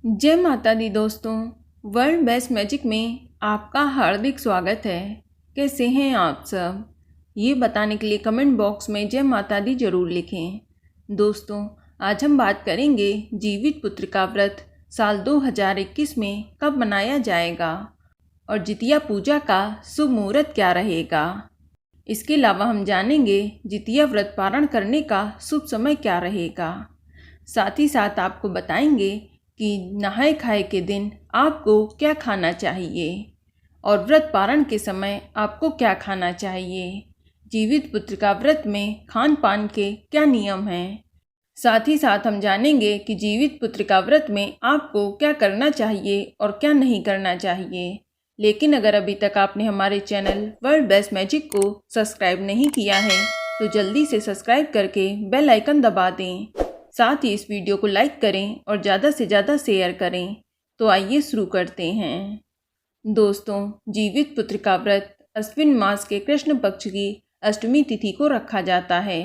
जय माता दी दोस्तों। वर्ल्ड बेस्ट मैजिक में आपका हार्दिक स्वागत है। कैसे हैं आप सब? ये बताने के लिए कमेंट बॉक्स में जय माता दी जरूर लिखें। दोस्तों, आज हम बात करेंगे जीवित पुत्र का व्रत साल 2021 में कब मनाया जाएगा और जितिया पूजा का शुभ मुहूर्त क्या रहेगा। इसके अलावा हम जानेंगे जितिया व्रत पारण करने का शुभ समय क्या रहेगा। साथ ही साथ आपको बताएंगे कि नहाए खाए के दिन आपको क्या खाना चाहिए और व्रत पारण के समय आपको क्या खाना चाहिए। जीवित पुत्र का व्रत में खान पान के क्या नियम हैं। साथ ही साथ हम जानेंगे कि जीवित पुत्र का व्रत में आपको क्या करना चाहिए और क्या नहीं करना चाहिए। लेकिन अगर अभी तक आपने हमारे चैनल वर्ल्ड बेस्ट मैजिक को सब्सक्राइब नहीं किया है तो जल्दी से सब्सक्राइब करके बेल आइकन दबा दें। साथ ही इस वीडियो को लाइक करें और ज़्यादा से ज़्यादा शेयर करें। तो आइए शुरू करते हैं। दोस्तों, जीवित पुत्र का व्रत अश्विन मास के कृष्ण पक्ष की अष्टमी तिथि को रखा जाता है।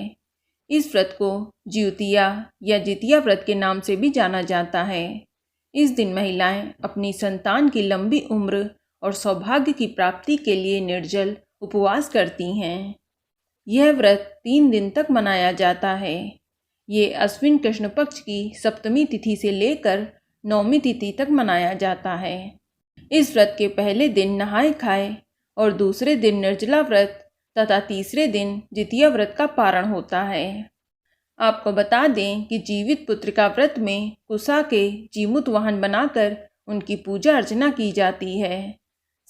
इस व्रत को ज्योतिया या जितिया व्रत के नाम से भी जाना जाता है। इस दिन महिलाएं अपनी संतान की लंबी उम्र और सौभाग्य की प्राप्ति के लिए निर्जल उपवास करती हैं। यह व्रत 3 दिन तक मनाया जाता है। ये अश्विन कृष्ण पक्ष की सप्तमी तिथि से लेकर 9वीं तिथि तक मनाया जाता है। इस व्रत के पहले दिन नहाए खाए और दूसरे दिन निर्जला व्रत तथा तीसरे दिन जितिया व्रत का पारण होता है। आपको बता दें कि जीवित पुत्र का व्रत में कुसा के जीमूत वाहन बनाकर उनकी पूजा अर्चना की जाती है।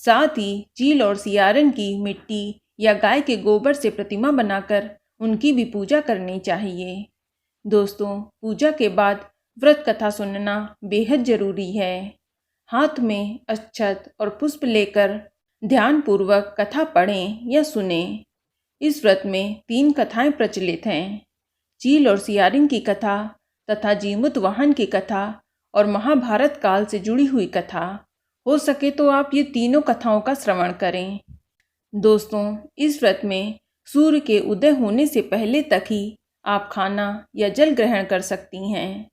साथ ही चील और सियारन की मिट्टी या गाय के गोबर से प्रतिमा बनाकर उनकी भी पूजा करनी चाहिए। दोस्तों, पूजा के बाद व्रत कथा सुनना बेहद ज़रूरी है। हाथ में अक्षत और पुष्प लेकर ध्यानपूर्वक कथा पढ़ें या सुनें। इस व्रत में 3 कथाएं प्रचलित हैं। चील और सियारिन की कथा तथा जीमूत वाहन की कथा और महाभारत काल से जुड़ी हुई कथा। हो सके तो आप ये तीनों कथाओं का श्रवण करें। दोस्तों, इस व्रत में सूर्य के उदय होने से पहले तक ही आप खाना या जल ग्रहण कर सकती हैं,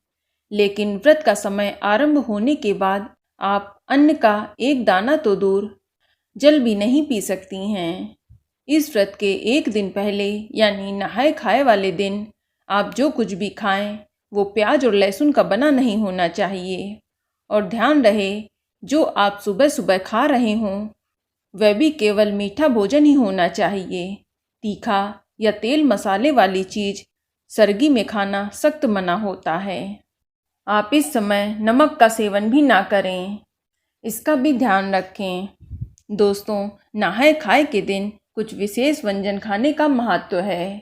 लेकिन व्रत का समय आरंभ होने के बाद आप अन्न का एक दाना तो दूर जल भी नहीं पी सकती हैं। इस व्रत के एक दिन पहले यानी नहाए खाए वाले दिन आप जो कुछ भी खाएं वो प्याज और लहसुन का बना नहीं होना चाहिए। और ध्यान रहे, जो आप सुबह सुबह खा रहे हों वह भी केवल मीठा भोजन ही होना चाहिए। तीखा या तेल मसाले वाली चीज़ सर्गी में खाना सख्त मना होता है। आप इस समय नमक का सेवन भी ना करें, इसका भी ध्यान रखें। दोस्तों, नहाए खाए के दिन कुछ विशेष व्यंजन खाने का महत्व है।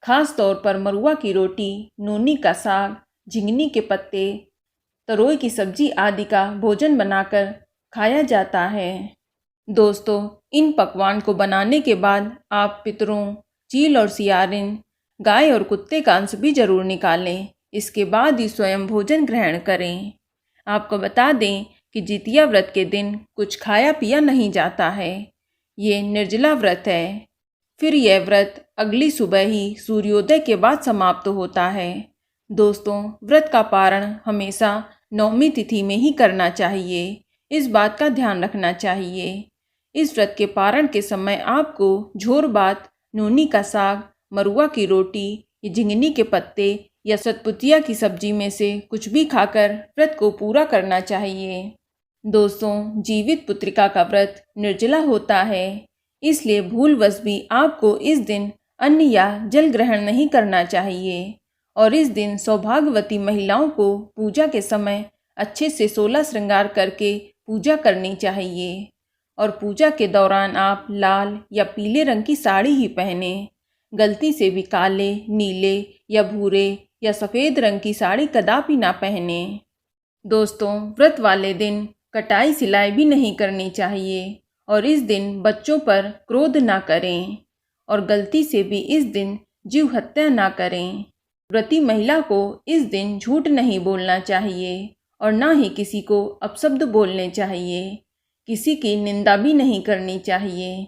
खास तौर पर मरुआ की रोटी, नूनी का साग, झिंगनी के पत्ते, तरोई की सब्जी आदि का भोजन बनाकर खाया जाता है। दोस्तों, इन पकवान को बनाने के बाद आप पितरों, चील और सियारिन, गाय और कुत्ते का अंश भी जरूर निकालें। इसके बाद ही स्वयं भोजन ग्रहण करें। आपको बता दें कि जितिया व्रत के दिन कुछ खाया पिया नहीं जाता है। ये निर्जला व्रत है। फिर यह व्रत अगली सुबह ही सूर्योदय के बाद समाप्त होता है। दोस्तों, व्रत का पारण हमेशा 9वीं तिथि में ही करना चाहिए। इस बात का ध्यान रखना चाहिए। इस व्रत के पारण के समय आपको झोर बात, नूनी का साग, मरुआ की रोटी, झिंगनी के पत्ते या सतपुतिया की सब्जी में से कुछ भी खाकर व्रत को पूरा करना चाहिए। दोस्तों, जीवित पुत्रिका का व्रत निर्जला होता है, इसलिए भूलवश भी आपको इस दिन अन्न या जल ग्रहण नहीं करना चाहिए। और इस दिन सौभाग्यवती महिलाओं को पूजा के समय अच्छे से 16 श्रृंगार करके पूजा करनी चाहिए। और पूजा के दौरान आप लाल या पीले रंग की साड़ी ही पहने। गलती से भी काले, नीले या भूरे या सफ़ेद रंग की साड़ी कदापि ना पहने। दोस्तों, व्रत वाले दिन कटाई सिलाई भी नहीं करनी चाहिए और इस दिन बच्चों पर क्रोध ना करें और गलती से भी इस दिन जीव हत्या ना करें। व्रती महिला को इस दिन झूठ नहीं बोलना चाहिए और ना ही किसी को अपशब्द बोलने चाहिए। किसी की निंदा भी नहीं करनी चाहिए।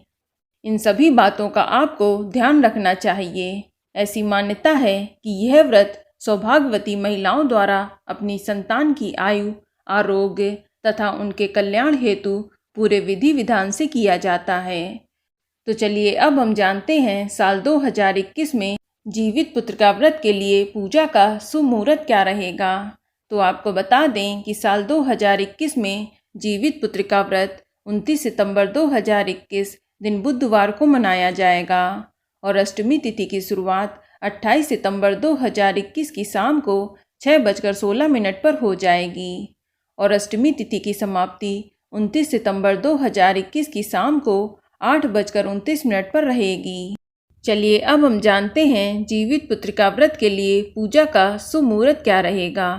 इन सभी बातों का आपको ध्यान रखना चाहिए। ऐसी मान्यता है कि यह व्रत सौभाग्यवती महिलाओं द्वारा अपनी संतान की आयु आरोग्य तथा उनके कल्याण हेतु पूरे विधि विधान से किया जाता है। तो चलिए अब हम जानते हैं साल 2021 में जीवित पुत्रिका व्रत के लिए पूजा का शुभ मुहूर्त क्या रहेगा। तो आपको बता दें कि साल 2021 में जीवित पुत्रिका व्रत 29 सितंबर 2021 दिन बुधवार को मनाया जाएगा और अष्टमी तिथि की शुरुआत 28 सितंबर 2021 की शाम को 6:16 पर हो जाएगी और अष्टमी तिथि की समाप्ति 29 सितंबर 2021 की शाम को 8:29 पर रहेगी। चलिए अब हम जानते हैं जीवित पुत्रिका व्रत के लिए पूजा का शुभ मुहूर्त क्या रहेगा।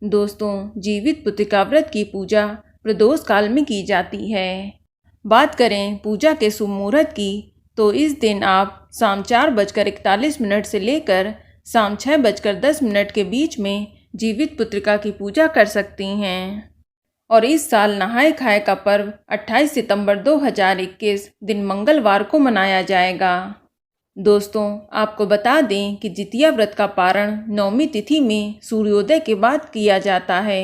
दोस्तों, जीवित पुत्रिका व्रत की पूजा प्रदोष काल में की जाती है। बात करें पूजा के शुभ मुहूर्त की तो इस दिन आप शाम 4:41 से लेकर शाम 6:10 के बीच में जीवित पुत्रिका की पूजा कर सकती हैं। और इस साल नहाय खाए का पर्व 28 सितंबर 2021 दिन मंगलवार को मनाया जाएगा। दोस्तों, आपको बता दें कि जितिया व्रत का पारण नवमी तिथि में सूर्योदय के बाद किया जाता है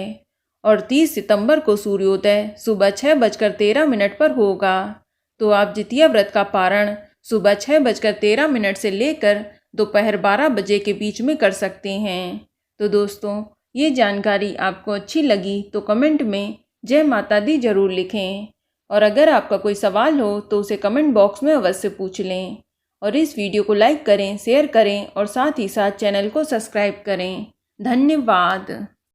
और 30 सितंबर को सूर्योदय सुबह 6:13 पर होगा। तो आप जितिया व्रत का पारण सुबह 6:13 से लेकर दोपहर 12 बजे के बीच में कर सकते हैं। तो दोस्तों, ये जानकारी आपको अच्छी लगी तो कमेंट में जय माता दी जरूर लिखें और अगर आपका कोई सवाल हो तो उसे कमेंट बॉक्स में अवश्य पूछ लें और इस वीडियो को लाइक करें, शेयर करें और साथ ही साथ चैनल को सब्सक्राइब करें। धन्यवाद।